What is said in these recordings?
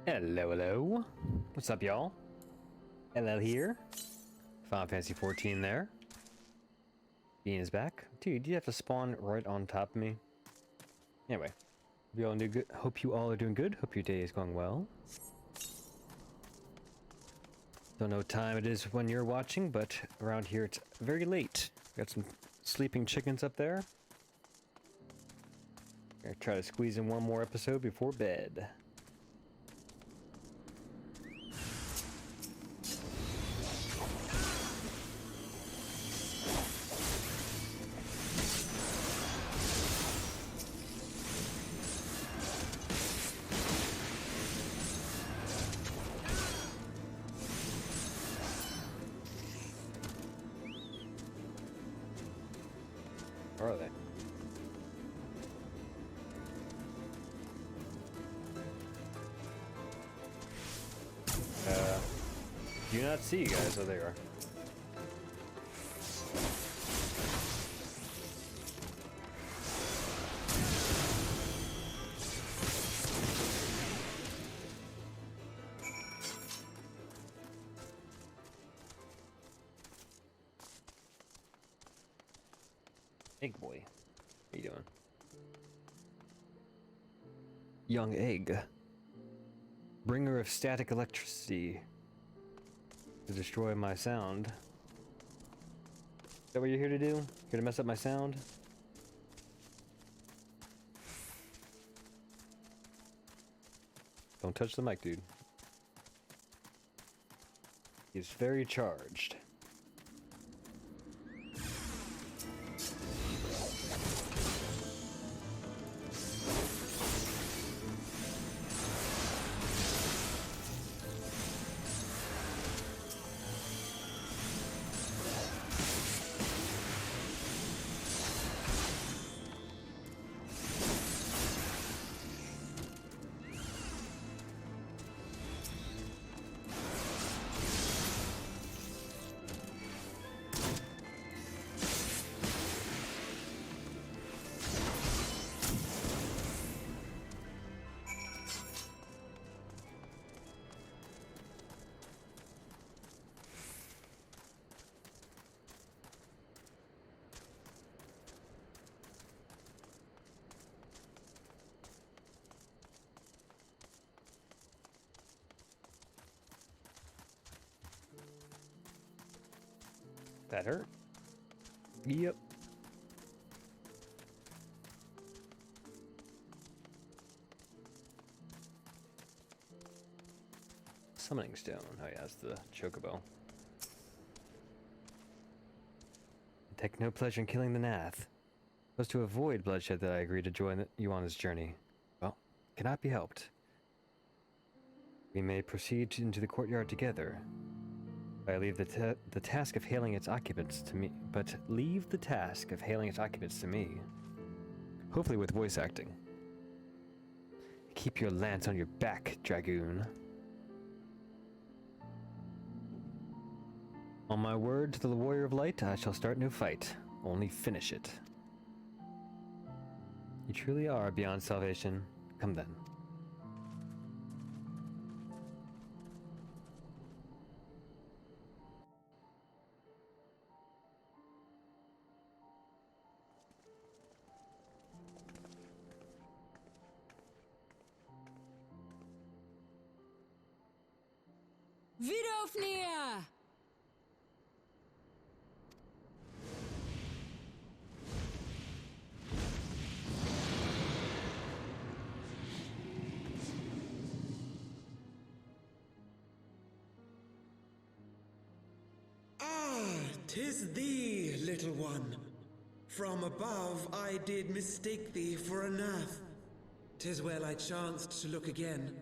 Hello, hello. What's up, y'all? LL here. Final Fantasy 14 there. Bean is back. Dude, you have to spawn right on top of me. Anyway, hope you all are doing good. Hope your day is going well. Don't know what time it is when you're watching, but around here it's very late. Got some sleeping chickens up there. Gonna try to squeeze in one more episode before bed. Where are they? Do not see you guys. Oh, there you are. Egg boy. How you doing? Young egg. Bringer of static electricity. To destroy my sound. Is that what you're here to do? Here to mess up my sound? Don't touch the mic, dude. He's very charged. That hurt? Yep. Summoning stone. Oh yeah, it's the chocobo. Take no pleasure in killing the Nath. It was to avoid bloodshed that I agreed to join you on this journey. Well, cannot be helped. We may proceed into the courtyard together. I leave the task of hailing its occupants to me, Hopefully with voice acting. Keep your lance on your back, Dragoon. On my word to the Warrior of Light, I shall start no fight. Only finish it. You truly are beyond salvation. Come then. Vidofnir! Ah, 'tis thee, little one. From above I did mistake thee for a Nath. 'Tis well I chanced to look again,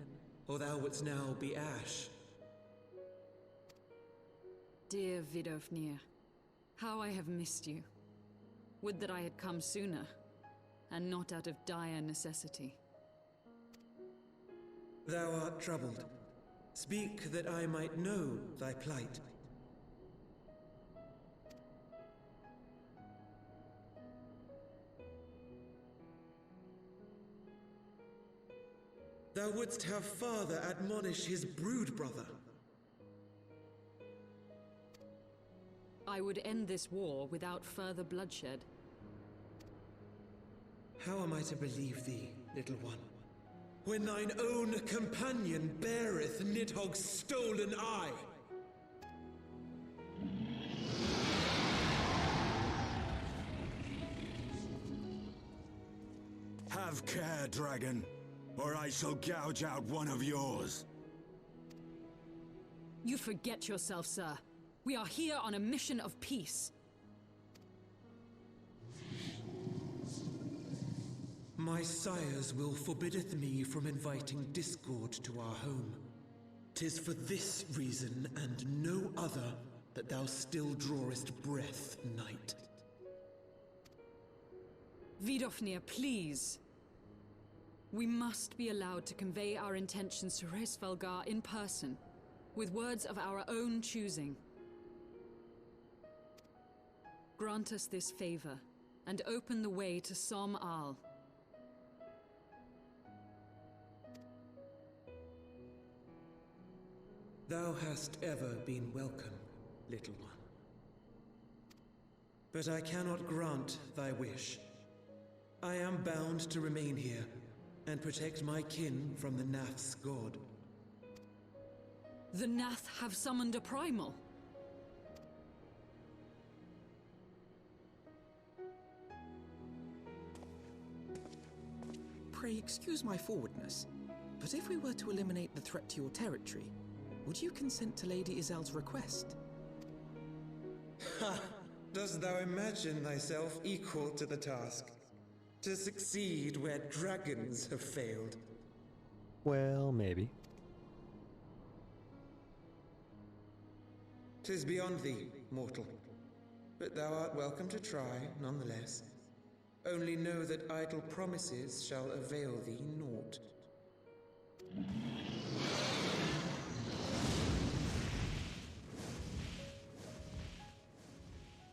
or thou wouldst now be ash. Dear Vidofnir, how I have missed you. Would that I had come sooner, and not out of dire necessity. Thou art troubled. Speak that I might know thy plight. thou wouldst have father admonish his brood brother. I would end this war without further bloodshed. How am I to believe thee, little one, when thine own companion beareth Nidhogg's stolen eye? Have care, dragon, or I shall gouge out one of yours. You forget yourself, sir. We are here on a mission of peace. My sires will forbiddeth me from inviting discord to our home. 'Tis for this reason and no other that thou still drawest breath, knight. Vidofnir, please. We must be allowed to convey our intentions to Hraesvelgar in person, with words of our own choosing. Grant us this favor, and open the way to Som Al. Thou hast ever been welcome, little one. But I cannot grant thy wish. I am bound to remain here and protect my kin from the Nath's god. The Nath have summoned a primal. Pray excuse my forwardness, but if we were to eliminate the threat to your territory, would you consent to Lady Izel's request? Ha! Dost thou imagine thyself equal to the task? To succeed where dragons have failed? Well, maybe. 'Tis beyond thee, mortal. But thou art welcome to try, nonetheless. Only know that idle promises shall avail thee naught.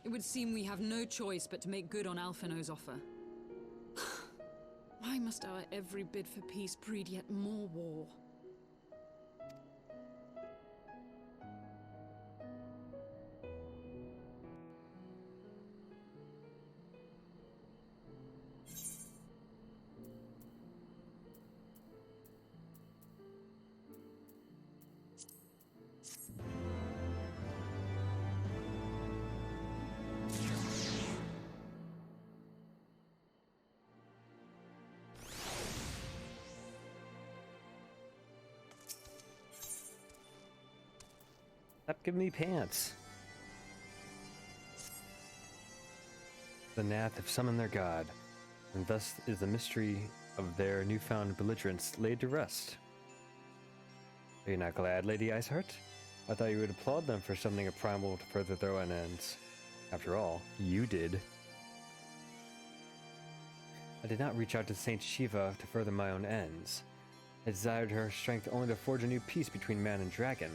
It would seem we have no choice but to make good on Alphino's offer. Why must our every bid for peace breed yet more war? Stop giving me pants. The Nath have summoned their god, and thus is the mystery of their newfound belligerence laid to rest. Are you not glad, Lady Iceheart? I thought you would applaud them for summoning a primal to further their own ends. After all, you did. I did not reach out to Saint Shiva to further my own ends. I desired her strength only to forge a new peace between man and dragon.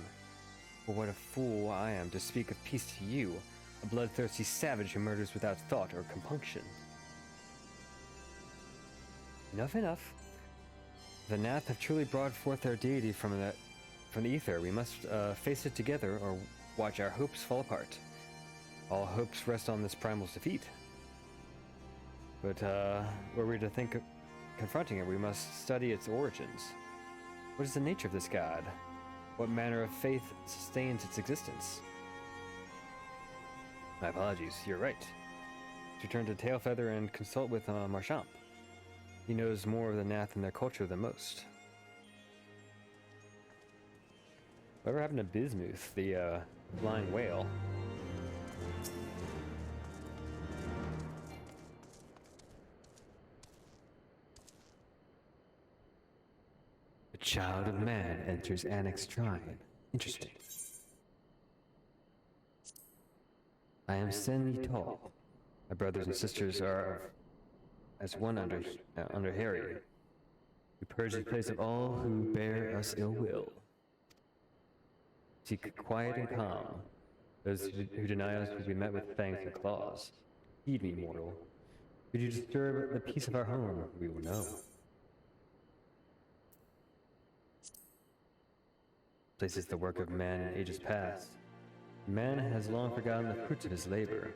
But what a fool I am to speak of peace to you, a bloodthirsty savage who murders without thought or compunction. Enough, enough. The Nath have truly brought forth their deity from the ether. We must face it together or watch our hopes fall apart. All hopes rest on this primal's defeat. But were we to think of confronting it, we must study its origins. What is the nature of this god? What manner of faith sustains its existence? My apologies, you're right. Return to Tailfeather and consult with Marchamp. He knows more of the Nath and their culture than most. Whatever happened to Bismuth, the flying whale? The child of man enters Annex Shrine. Interesting. I am Sen Ytol. My brothers and sisters are as one under Harry. We purge the place of all who bear us ill will. Seek quiet and calm. Those who deny us will be met with fangs and claws. Heed me, mortal. Should you disturb the peace of our home, we will know. Place is the work of man in ages past. Man has long forgotten the fruits of his labor.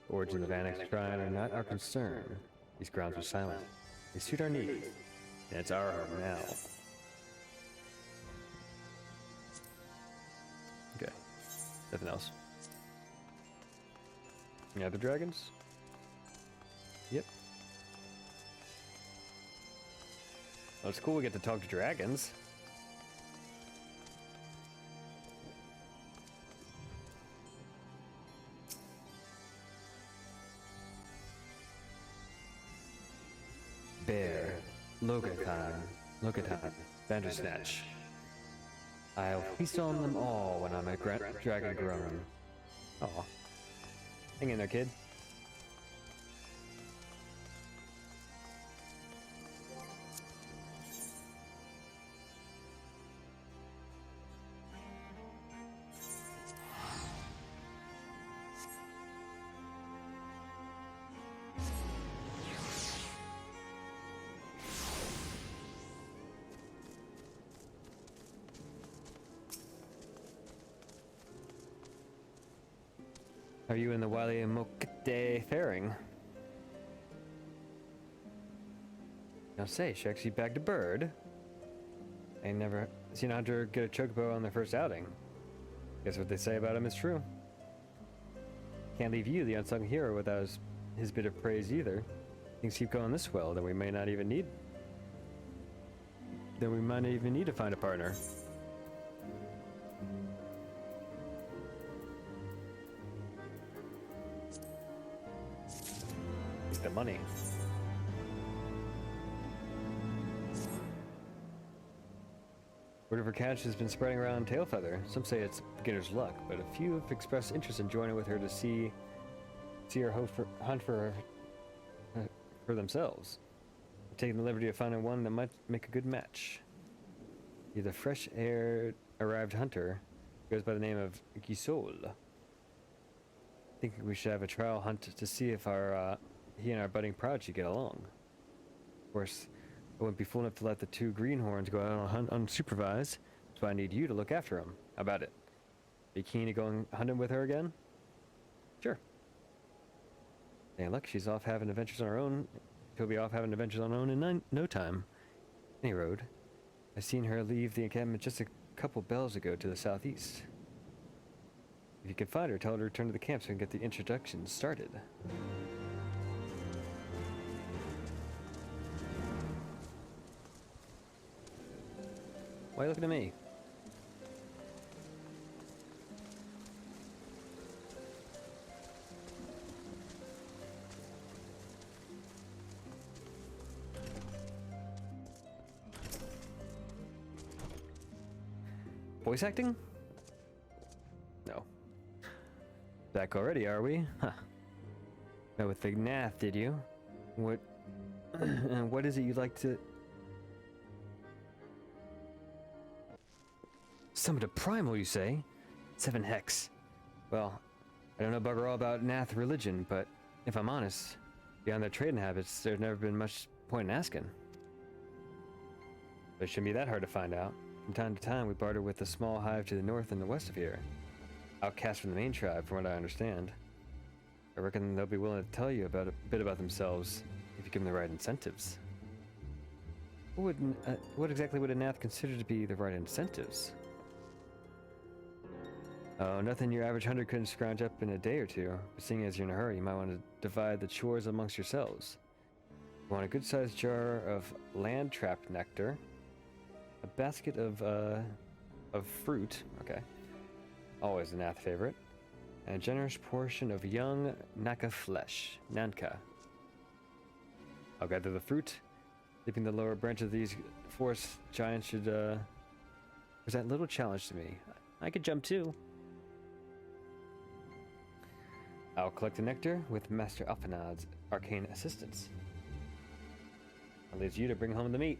The origins of Annex Shrine are not our concern. These grounds are silent. They suit our needs, and it's our home now. Okay. Nothing else. Any other dragons? Yep. Well, it's cool we get to talk to dragons. Bear, Logaton, Bandersnatch. I'll feast on them all when I'm a dragon grown. Aw. Hang in there, kid. Are you in the Wily Mokte faring? Now say, she actually bagged a bird. I never seen a hunter get a chocobo on their first outing. Guess what they say about him is true. Can't leave you, the unsung hero, without his bit of praise either. Things keep going this well, then we might not even need to find a partner. The money. Word of her catch has been spreading around Tailfeather. Some say it's beginner's luck, but a few have expressed interest in joining with her to see her hunt for themselves. They're taking the liberty of finding one that might make a good match. He's a fresh-aired arrived hunter who goes by the name of Gisol. I think we should have a trial hunt to see if he and our budding prodigy get along. Of course, I wouldn't be fool enough to let the two greenhorns go out on a hunt unsupervised, so I need you to look after them. How about it? Be keen to go hunting with her again? Sure. Hey, look, she's off having adventures on her own. She'll be off having adventures on her own in no time. Any road. I seen her leave the encampment just a couple bells ago to the southeast. If you can find her, tell her to return to the camp so we can get the introduction started. Why are you looking at me? Voice acting? No. Back already, are we? Huh. Met with the Nath, did you? What... what is it you'd like to... Summoned a primal, you say? 7 hex. Well, I don't know bugger all about Nath religion, but if I'm honest, beyond their trading habits, there's never been much point in asking. But it shouldn't be that hard to find out. From time to time, we barter with a small hive to the north and the west of here. Outcast from the main tribe, from what I understand. I reckon they'll be willing to tell you a bit about themselves if you give them the right incentives. What exactly would a Nath consider to be the right incentives? Oh, nothing your average hunter couldn't scrounge up in a day or two. But seeing as you're in a hurry, you might want to divide the chores amongst yourselves. You want a good-sized jar of land-trapped nectar, a basket of fruit, okay, always a Nath favorite, and a generous portion of young Naka flesh, Nanka. I'll gather the fruit, leaping the lower branch of these forest giants should present little challenge to me. I could jump too. I'll collect the nectar with Master Alphanad's arcane assistance. It leaves you to bring home the meat.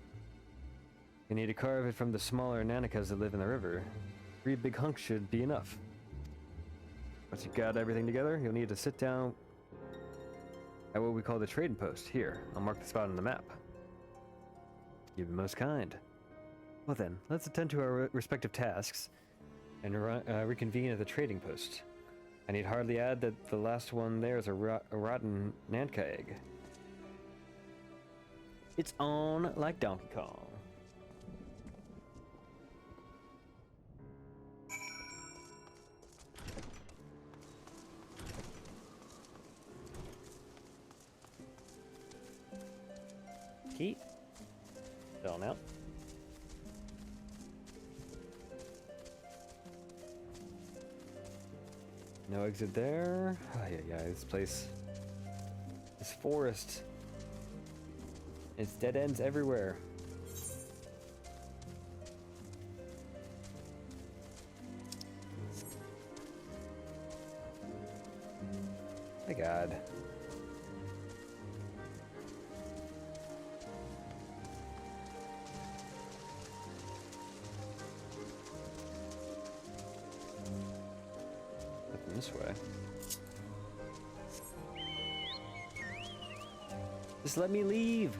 You need to carve it from the smaller Nanakas that live in the river. 3 big hunks should be enough. Once you've got everything together, you'll need to sit down at what we call the trading post. Here, I'll mark the spot on the map. You've been most kind. Well then, let's attend to our respective tasks and reconvene at the trading post. I need hardly add that the last one there is a rotten Nanka egg. It's on like Donkey Kong. Key. Fell out. No exit there. Oh, yeah, this place. This forest. It's dead ends everywhere. My God. Nothing this way. Just let me leave.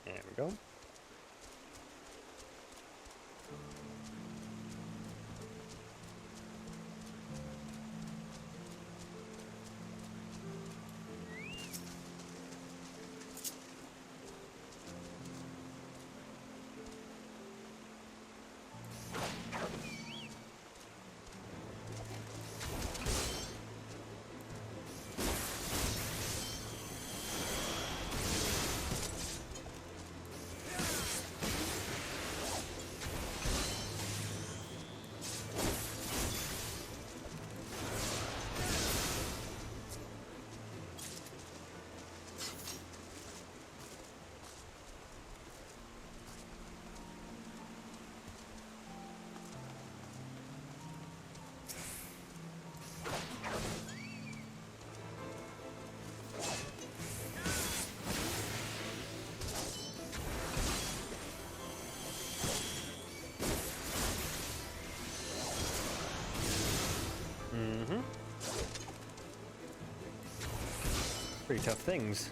There we go. Pretty tough things.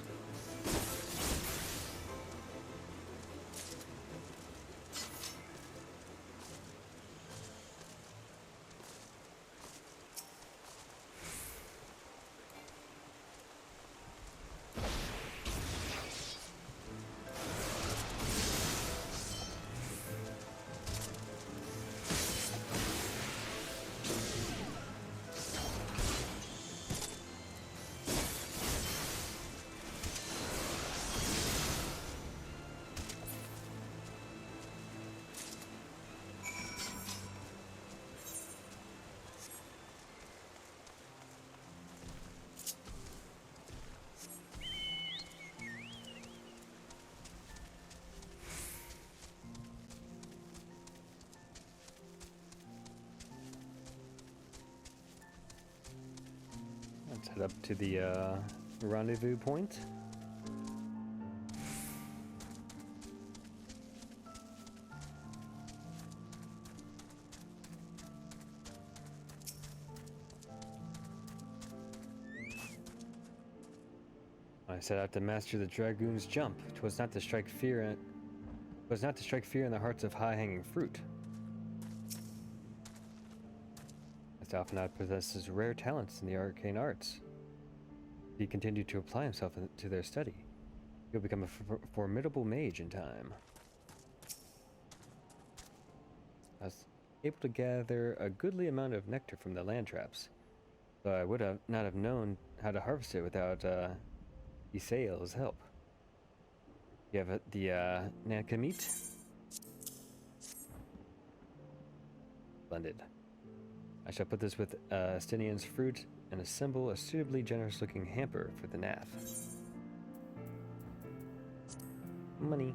Let's head up to the rendezvous point. I set out to master the dragoon's jump. 'Twas not to strike fear in the hearts of high-hanging fruit. Alphanot possesses rare talents in the arcane arts. If he continued to apply himself to their study, he'll become a formidable mage in time. I was able to gather a goodly amount of nectar from the land traps, though I would not have known how to harvest it without Isael's help. You have the Nanka meat? Splendid. I shall put this with Stinian's fruit and assemble a suitably generous-looking hamper for the Nath. Money.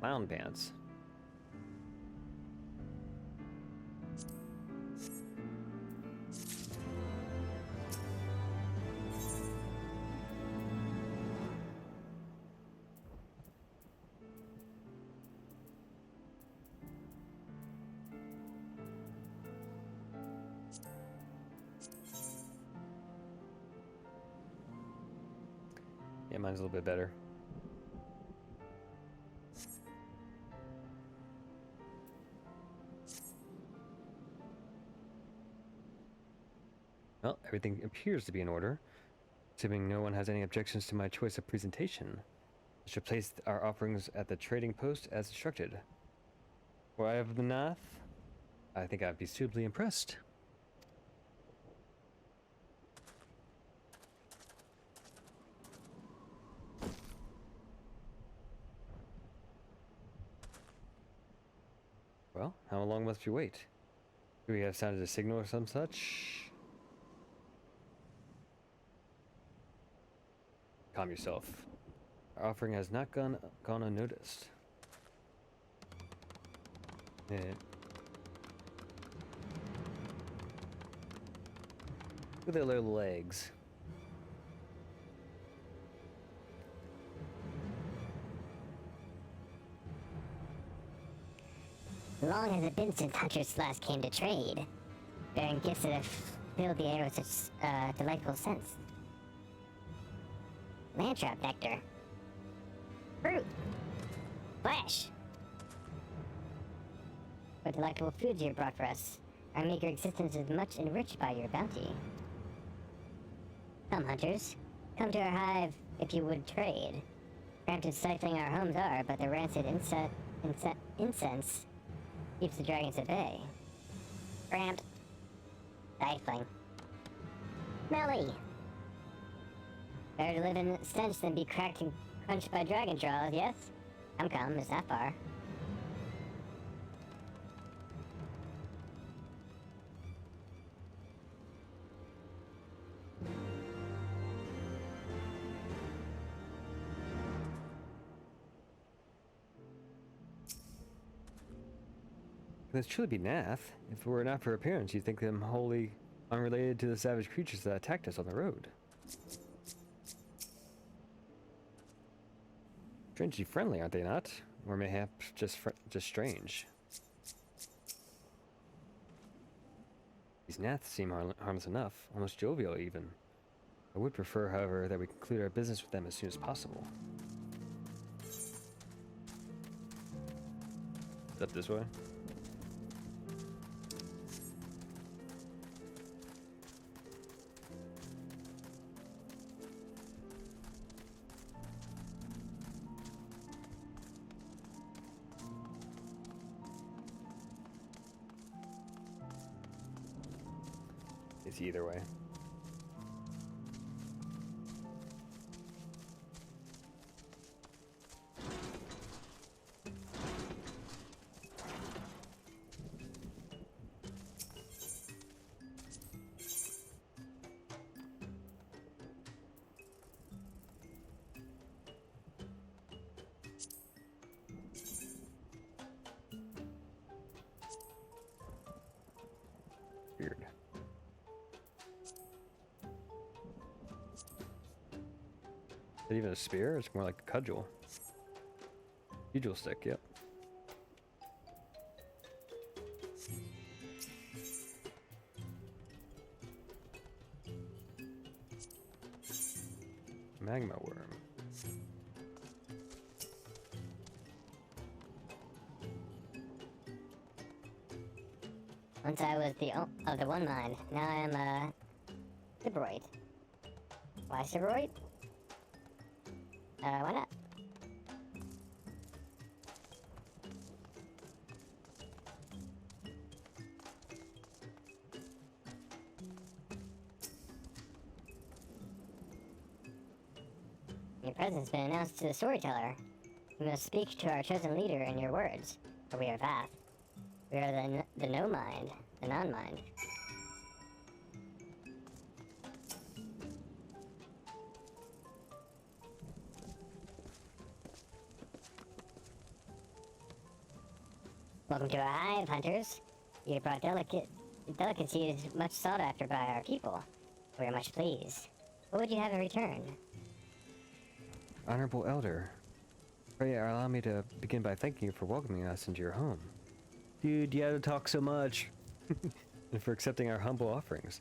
Clown pants. Yeah, mine's a little bit better. Well, everything appears to be in order. Assuming no one has any objections to my choice of presentation, I should place our offerings at the trading post as instructed. Were I of the Nath, I think I'd be suitably impressed. Well, how long must we wait? Do we have sounded a signal or some such? Calm yourself. Our offering has not gone unnoticed. With their little legs. Long has it been since hunters last came to trade, bearing gifts that have filled the air with such delightful scents. Landtrap nectar. Fruit. Flesh. What delightful foods you have brought for us. Our meager existence is much enriched by your bounty. Come, hunters. Come to our hive if you would trade. Cramped and stifling our homes are, but the rancid incense keeps the dragons at bay. Cramped. Stifling. Smelly. Better to live in stench than be cracked and crunched by dragon jaws, yes? Come, it's not far. This truly be Nath. If it were not for appearance, you'd think them wholly unrelated to the savage creatures that attacked us on the road. Strangely friendly, aren't they not? Or mayhaps just strange. These Naths seem harmless enough, almost jovial even. I would prefer, however, that we conclude our business with them as soon as possible. Is it up this way? It's either way. Weird. Is it even a spear? It's more like a cudgel. Cudgel stick, yep. Magma worm. Once I was of the one mind, now I am a Sibroid. Why Sibroid? Why not? Your presence has been announced to the storyteller. We must speak to our chosen leader in your words, for we are Vath. We are the no-mind, the non-mind. Welcome to our hive, hunters. You have brought delicacies much sought after by our people. We are much pleased. What would you have in return? Honorable Elder, pray allow me to begin by thanking you for welcoming us into your home. Dude, you had to talk so much. And for accepting our humble offerings.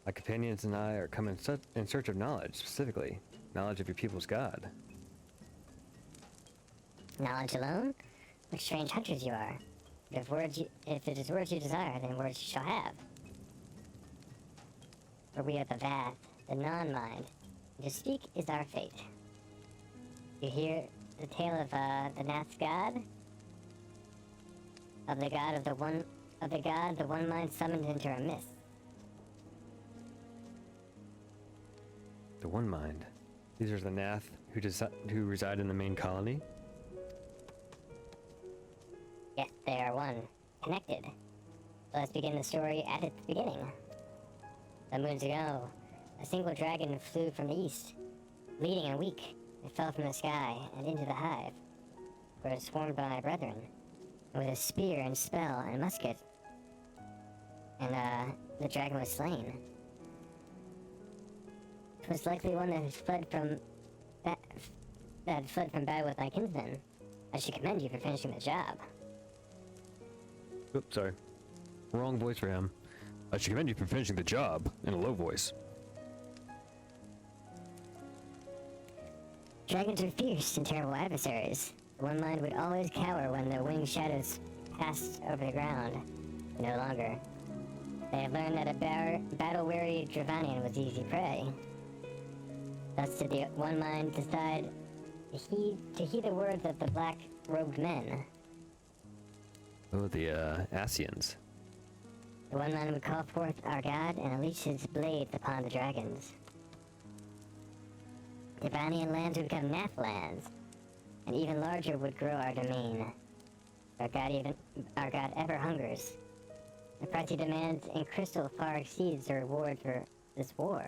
My companions and I are coming in search of knowledge, specifically, knowledge of your people's god. Knowledge alone? What strange hunters you are. If it is words you desire, then words you shall have. For we are the Vath, the non-mind. And to speak is our fate. You hear the tale of the Nath's god? Of the god the one mind summoned into our myth. The One Mind. These are the Nath who reside in the main colony? Yes, they are one. Connected. So let's begin the story at its beginning. Some moons ago, a single dragon flew from the east. Bleeding and weak, it fell from the sky and into the hive, where it was swarmed by my brethren, and with a spear and spell and musket. And, the dragon was slain. It was likely one that had fled from battle with my kinsmen. I should commend you for finishing the job. Oops, sorry. Wrong voice for him. I should commend you for finishing the job, in a low voice. Dragons are fierce and terrible adversaries. The One Mind would always cower when the winged shadows passed over the ground. But no longer. They had learned that a battle-weary Dravanian was easy prey. Thus did the One Mind decide to heed the words of the black-robed men. Oh, the, Asians. The One Mind would call forth our god and unleash his blades upon the dragons. Dravanian lands would become Nath lands, and even larger would grow our domain. Our god ever hungers. The price he demands in crystal far exceeds the reward for this war.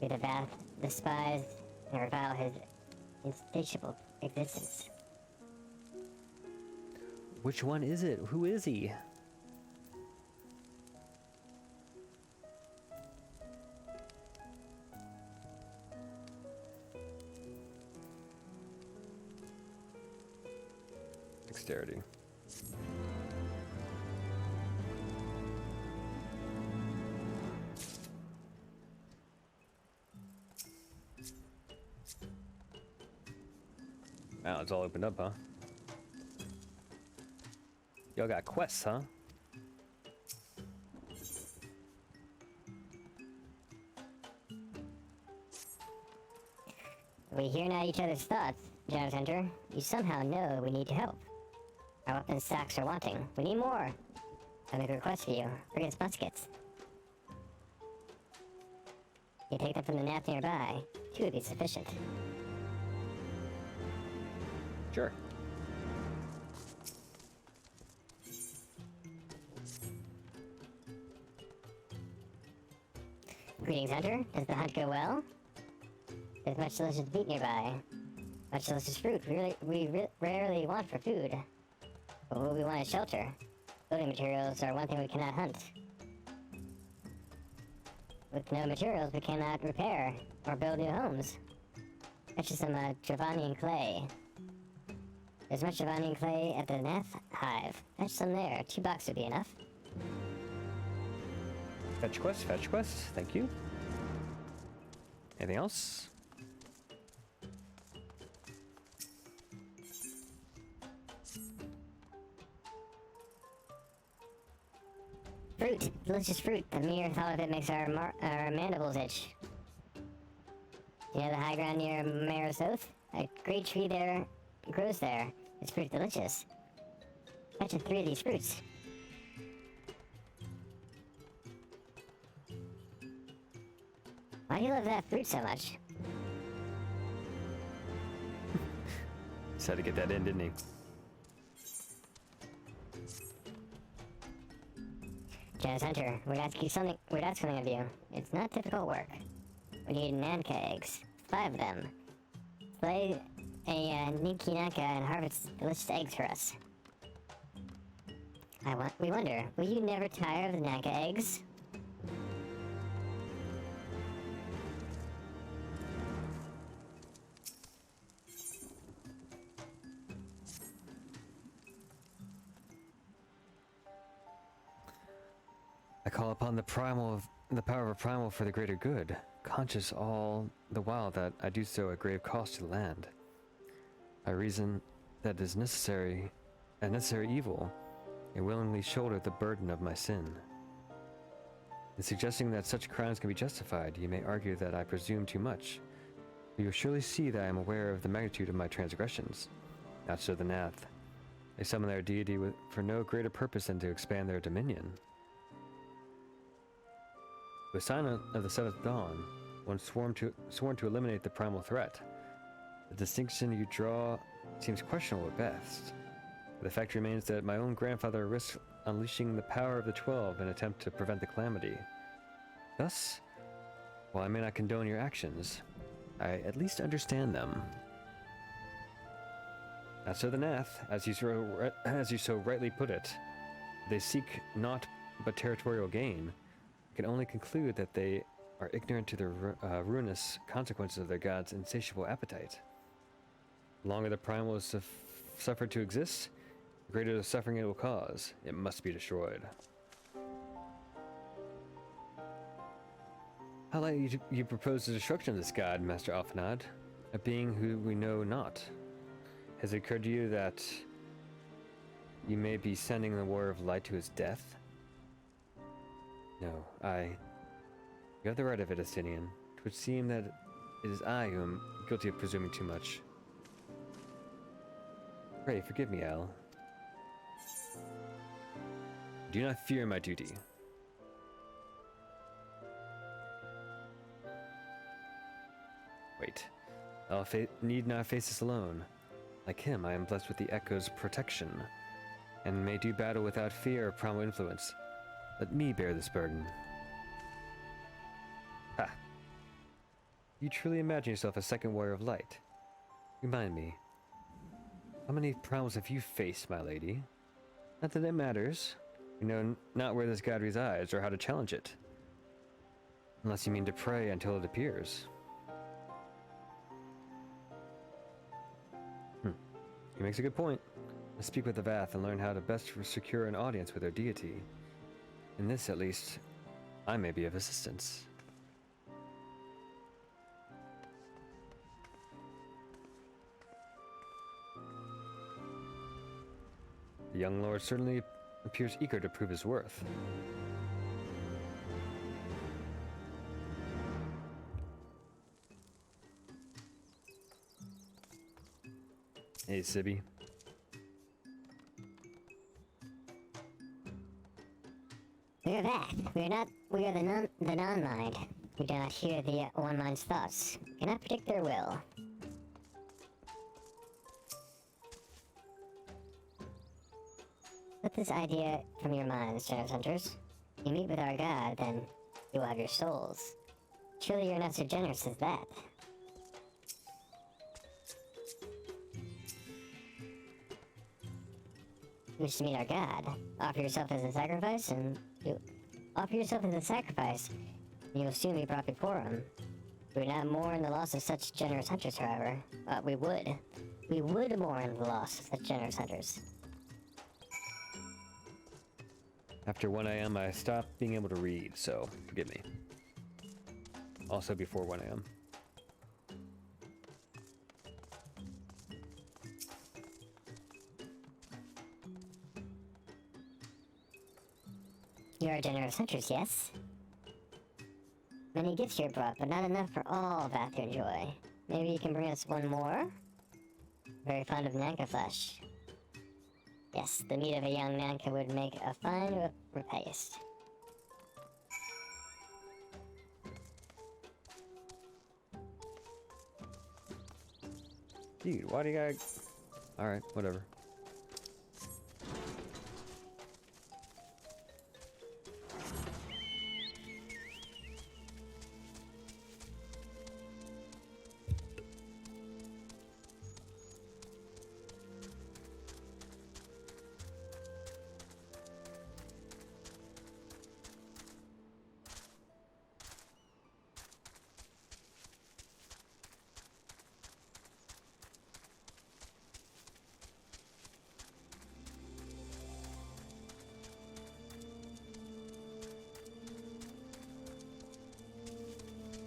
We the Vath despise and revile his insatiable existence. Which one is it? Who is he? Dexterity. Wow, it's all opened up, huh? Y'all got quests, huh? We hear not each other's thoughts, Giant Hunter. You somehow know we need your help. Our weapon stocks are wanting. We need more. I make a request for you. Bring us muskets. You take them from the Nath nearby. 2 would be sufficient. Sure. Greetings, Hunter. Does the hunt go well? There's much delicious meat nearby. Much delicious fruit. We rarely want for food. But what we want is shelter. Building materials are one thing we cannot hunt. With no materials, we cannot repair or build new homes. Fetch us some Dravanian clay. There's much Dravanian clay at the Nath hive. Fetch some there. 2 boxes would be enough. Fetch quest, fetch quest. Thank you. Anything else? Fruit. Delicious fruit. The mere thought of it makes our mandibles itch. You know the high ground near Marosoth? A great tree there grows there. Its fruit delicious. Fetch 3 of these fruits. Why do you love that fruit so much? Just had to get that in, didn't he? Jazz Hunter, we'd ask something of you. It's not difficult work. We need Nanka eggs. 5 of them. Slay a Ninki Nanka and harvest delicious eggs for us. We wonder, will you never tire of the Nanka eggs? I call upon the power of a primal for the greater good, conscious all the while that I do so at grave cost to the land. I reason that it is a necessary evil, and willingly shoulder the burden of my sin. In suggesting that such crimes can be justified, you may argue that I presume too much, but you will surely see that I am aware of the magnitude of my transgressions. Not so the Nath. They summon their deity for no greater purpose than to expand their dominion. With sign of the seventh dawn, one sworn to eliminate the primal threat. The distinction you draw seems questionable at best. The fact remains that my own grandfather risked unleashing the power of the 12 in an attempt to prevent the calamity. Thus, while I may not condone your actions, I at least understand them. Not so the Nath, as you so rightly put it. They seek naught but territorial gain. Can only conclude that they are ignorant to the ruinous consequences of their god's insatiable appetite. The longer the primal is suffered to exist, the greater the suffering it will cause. It must be destroyed. How likely you propose the destruction of this god, Master Alphanad, a being who we know not? Has it occurred to you that you may be sending the Warrior of Light to his death? No, you have the right of it, Estinian. It would seem that it is I who am guilty of presuming too much. Pray, forgive me, Al. Do not fear my duty. Wait. I'll need not face this alone. Like him, I am blessed with the Echo's protection, and may do battle without fear of primal influence. Let me bear this burden. Ha! You truly imagine yourself a second Warrior of Light? Remind me, how many primals have you faced, my lady? Not that it matters. You know not where this god resides or how to challenge it. Unless you mean to pray until it appears. He makes a good point. Let's speak with the Vath and learn how to best secure an audience with their deity. In this, at least, I may be of assistance. The young lord certainly appears eager to prove his worth. Hey, Sibby. We are that. We are the non-mind. We do not hear the one mind's thoughts. We cannot predict their will. Put this idea from your minds, Shadows Hunters. You meet with our god, then you will have your souls. Surely you're not so generous as that. You wish to meet our god. Offer yourself as a sacrifice, and you will soon be brought before him. We would not mourn the loss of such generous hunters, however. We would. We would mourn the loss of such generous hunters. After 1 a.m. I stopped being able to read, so forgive me. Also before 1 a.m. You are generous hunters, yes? Many gifts you brought, but not enough for all Vath to enjoy. Maybe you can bring us one more? Very fond of Nanka flesh. Yes, the meat of a young Nanka would make a fine repast. Dude, why do you gotta Alright, whatever.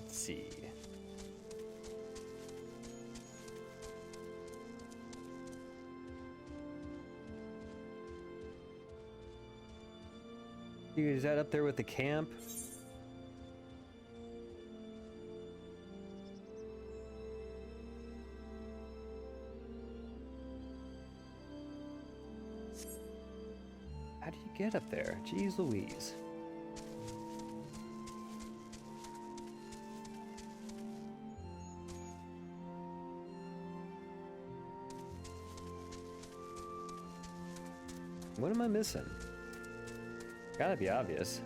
See. Dude, is that up there with the camp? How do you get up there? Jeez Louise. What am I missing? Gotta be obvious.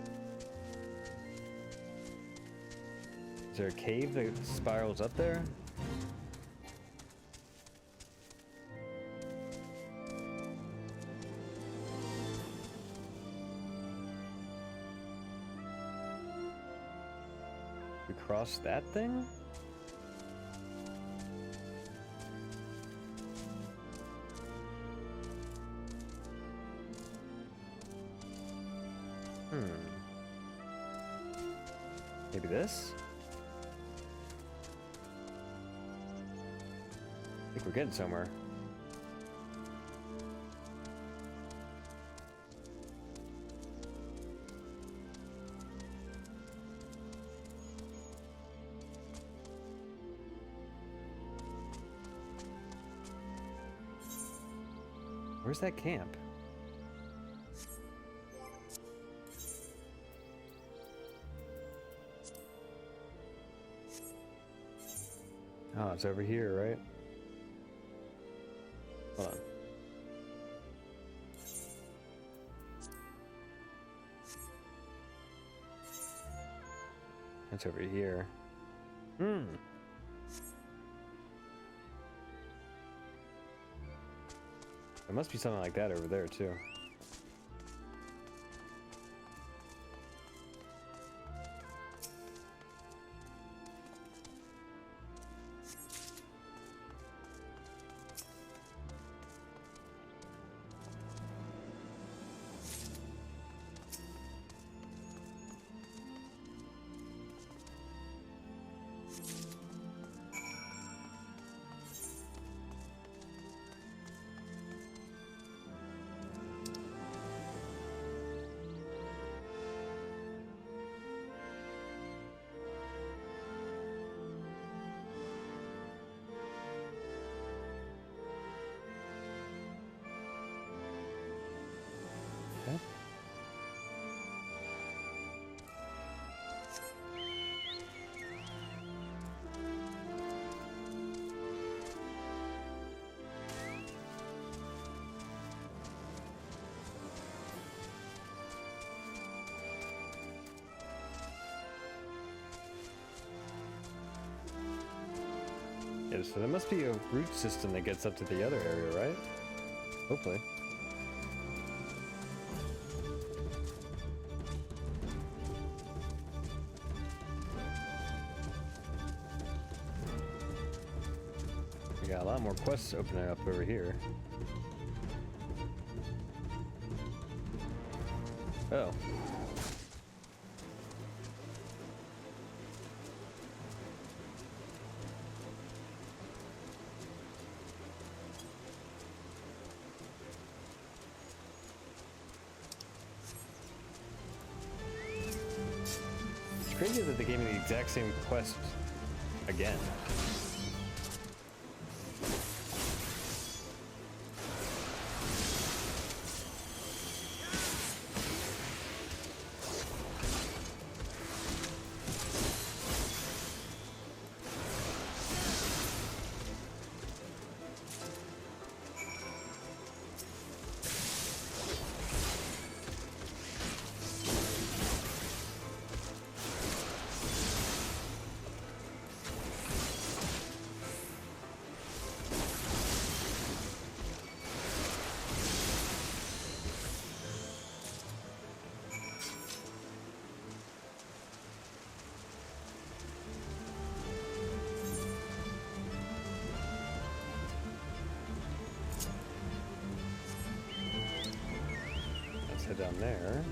Is there a cave that spirals up there? We cross that thing? Maybe this? I think we're getting somewhere. Where's that camp? Oh, it's over here, right? Hold on. It's over here. There must be something like that over there, too. Okay. Yeah, so there must be a root system that gets up to the other area, right? Hopefully. We got a lot more quests opening up over here. Oh. It's crazy that they gave me the exact same quest again. head down there.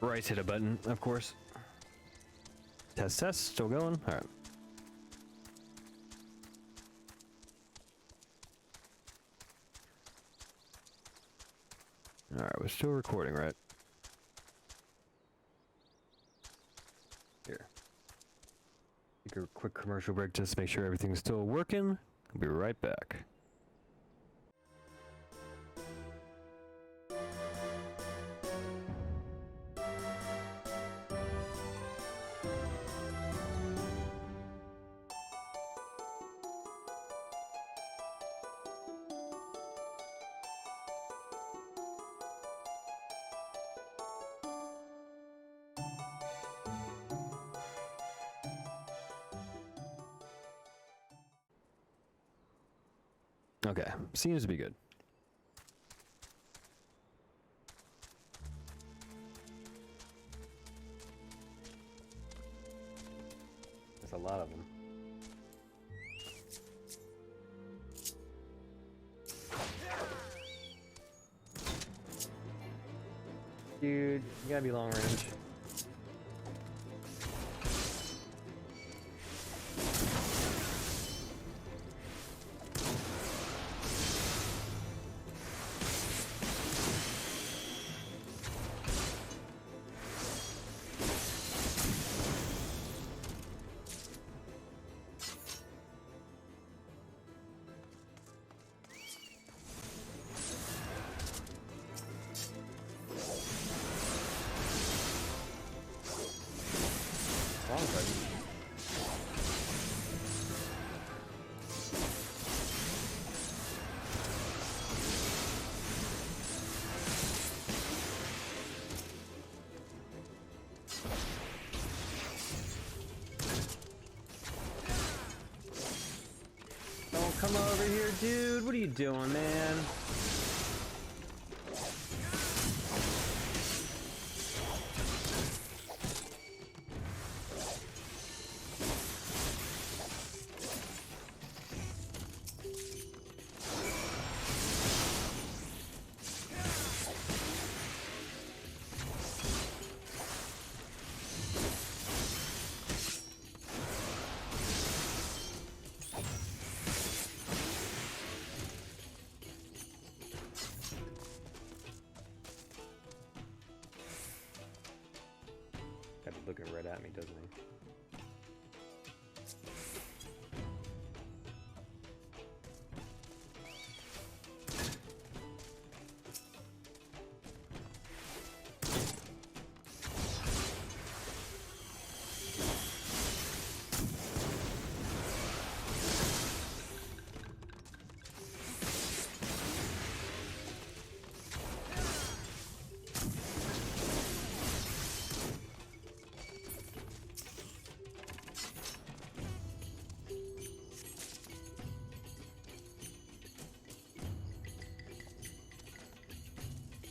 Right, hit a button, of course. Test, still going? Alright. Alright, we're still recording, right? Here. Take a quick commercial break just to make sure everything's still working. I'll be right back. Okay, seems to be good. There's a lot of them. Dude, you gotta be long range. Don't come over here, dude. What are you doing, man? Looking right at me, doesn't he?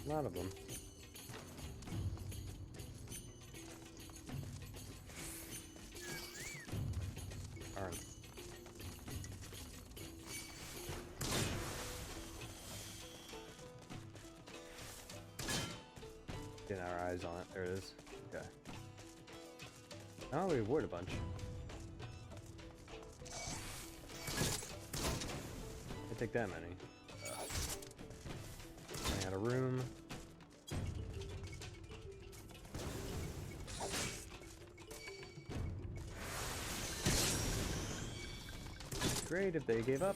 A lot of them. Darn. Getting our eyes on it. There it is. Okay. Oh, we avoid a bunch. I take that many. Running out of room. Great if they gave up.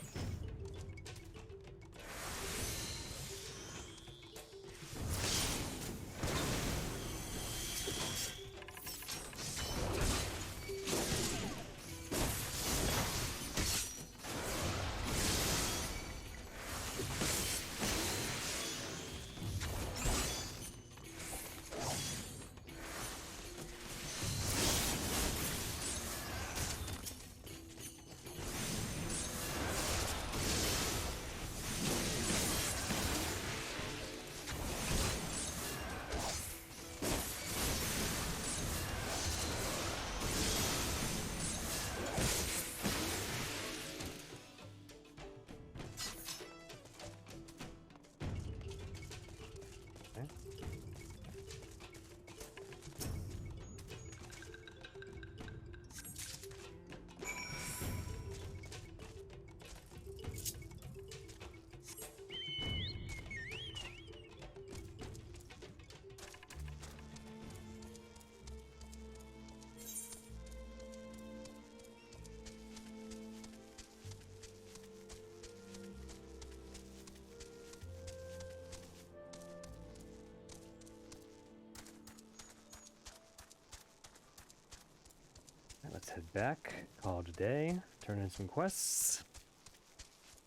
let's head back, call it a day, turn in some quests,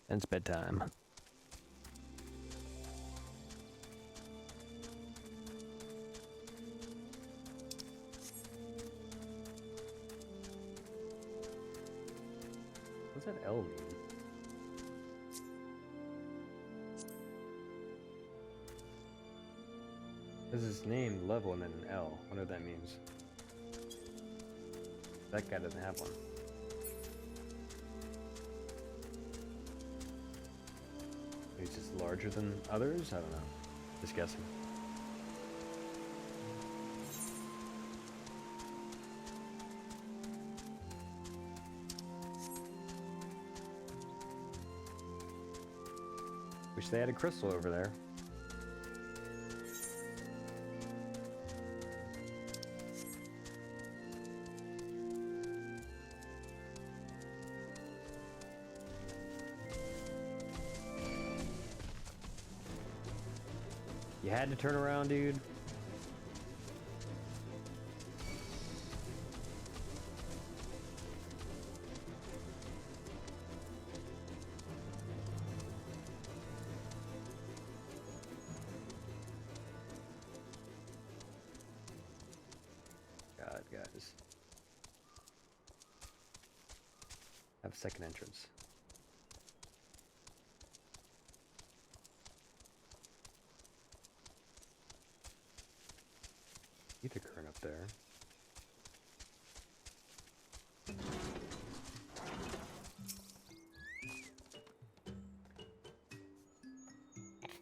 and it's bedtime. What's that L mean? This is named level and then an L. I wonder what that means. That guy doesn't have one. He's just larger than others? I don't know. Just guessing. Wish they had a crystal over there. You had to turn around, dude. God, guys. Have a second entrance. Ether current up there.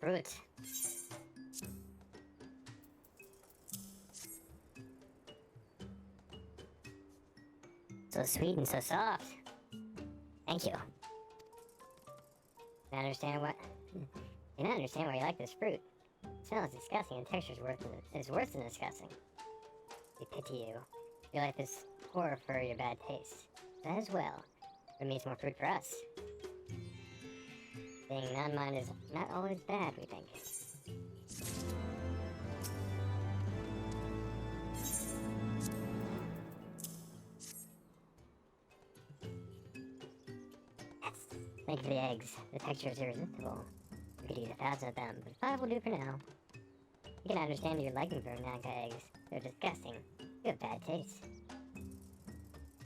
Fruit. So sweet and so soft. Thank you. I understand what. You don't understand why you like this fruit. It smells disgusting and texture is worse than disgusting. We pity you. You like this horror for your bad taste. That as well. It means more fruit for us. Being non-mind is not always bad, we think. Yes. Thank you for the eggs. The texture is irresistible. We could eat 1,000 of them, but 5 will do for now. You can understand your liking for Nanka eggs. They're disgusting. You have bad taste. You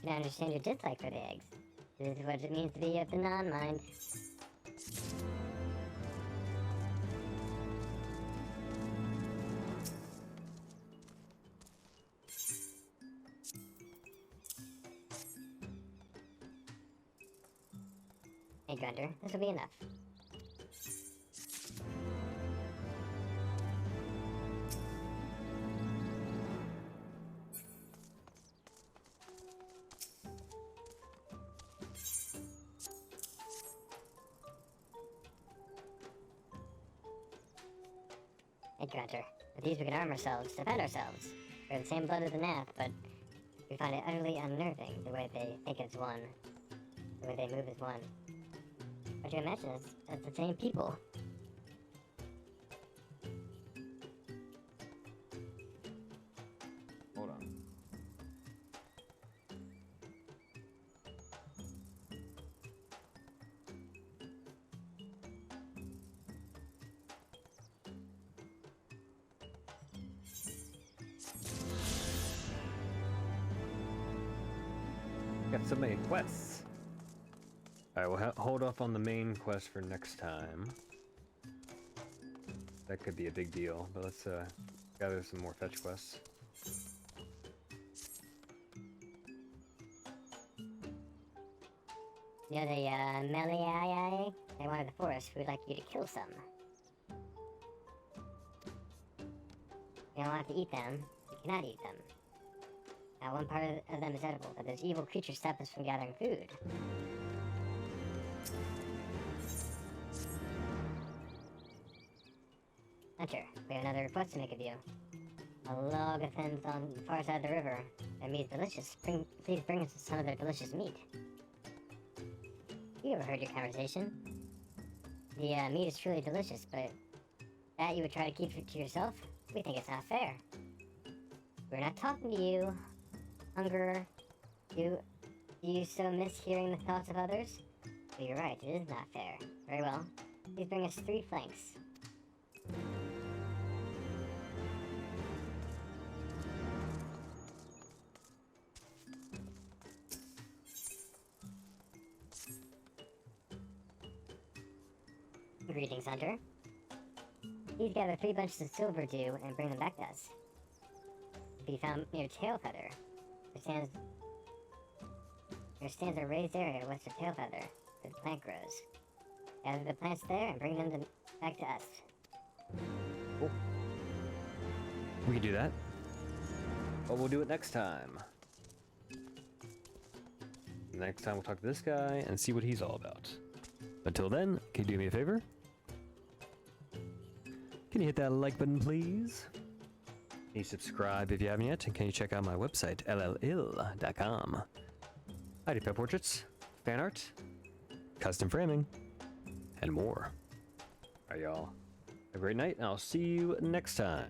can understand your dislike for the eggs. This is what it means to be of the non-mind. Hey, Grunter, this will be enough. Hey, Grunter, with these we can arm ourselves, defend ourselves. We're the same blood as the Nath, but we find it utterly unnerving the way they think it's one. The way they move as one. But you imagine it's the same people. Hold on. Got so many quests. Alright, we'll hold off on the main quest for next time. That could be a big deal, but let's gather some more fetch quests. You know the Meliai? They wanted the forest. We'd like you to kill some. You don't have to eat them. You cannot eat them. Now, one part of them is edible, but those evil creatures stop us from gathering food. Hunter, we have another request to make of you. A log of thins on the far side of the river. Their meat is delicious. Please bring us some of their delicious meat. You overheard your conversation. The meat is truly delicious, but that you would try to keep it to yourself? We think it's not fair. We're not talking to you, Hunger. Do you so miss hearing the thoughts of others? But you're right, it is not fair. Very well. Please bring us 3 flanks. Greetings, Hunter. Please gather 3 bunches of silver dew and bring them back to us. To be found near Tailfeather. There stands a raised area west of Tailfeather, where the plant grows. Gather the plants there and bring them back to us. Cool. We can do that. But we'll do it next time. Next time we'll talk to this guy and see what he's all about. Until then, can you do me a favor? Can you hit that like button, please? Can you subscribe if you haven't yet? And can you check out my website, llill.com? I do pet portraits, fan art, custom framing, and more. Alright, y'all. Have a great night, and I'll see you next time.